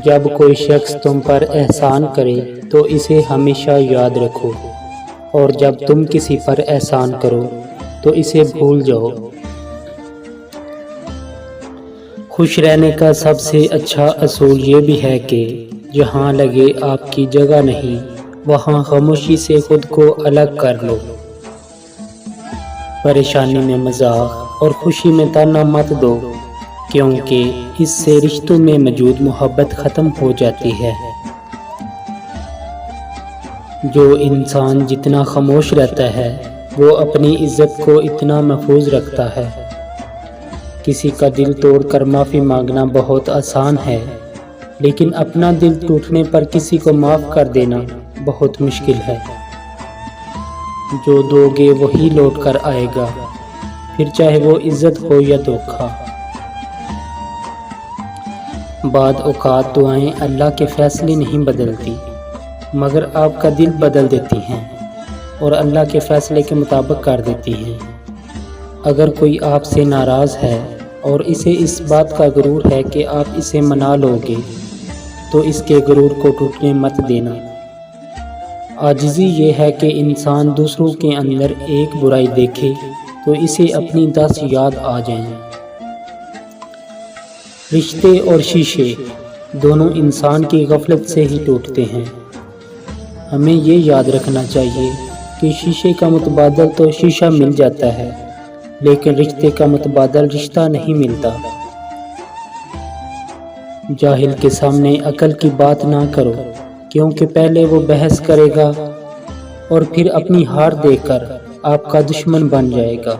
جب کوئی شخص تم پر احسان کرے تو اسے ہمیشہ یاد رکھو، اور جب تم کسی پر احسان کرو تو اسے بھول جاؤ۔ خوش رہنے کا سب سے اچھا اصول یہ بھی ہے کہ جہاں لگے آپ کی جگہ نہیں، وہاں خاموشی سے خود کو الگ کر لو۔ پریشانی میں مذاق اور خوشی میں تانا مت دو، کیونکہ اس سے رشتوں میں موجود محبت ختم ہو جاتی ہے۔ جو انسان جتنا خاموش رہتا ہے وہ اپنی عزت کو اتنا محفوظ رکھتا ہے۔ کسی کا دل توڑ کر معافی مانگنا بہت آسان ہے، لیکن اپنا دل ٹوٹنے پر کسی کو معاف کر دینا بہت مشکل ہے۔ جو دو گے وہی لوٹ کر آئے گا، پھر چاہے وہ عزت ہو یا دھوکہ۔ بعض اوقات دعائیں اللہ کے فیصلے نہیں بدلتی، مگر آپ کا دل بدل دیتی ہیں اور اللہ کے فیصلے کے مطابق کر دیتی ہیں۔ اگر کوئی آپ سے ناراض ہے اور اسے اس بات کا غرور ہے کہ آپ اسے منا لو گے، تو اس کے غرور کو ٹوٹنے مت دینا۔ عاجزی یہ ہے کہ انسان دوسروں کے اندر ایک برائی دیکھے تو اسے اپنی 10 یاد آ جائیں۔ رشتے اور شیشے دونوں انسان کی غفلت سے ہی ٹوٹتے ہیں۔ ہمیں یہ یاد رکھنا چاہیے کہ شیشے کا متبادل تو شیشہ مل جاتا ہے، لیکن رشتے کا متبادل رشتہ نہیں ملتا۔ جاہل کے سامنے عقل کی بات نہ کرو، کیونکہ پہلے وہ بحث کرے گا اور پھر اپنی ہار دیکھ کر آپ کا دشمن بن جائے گا۔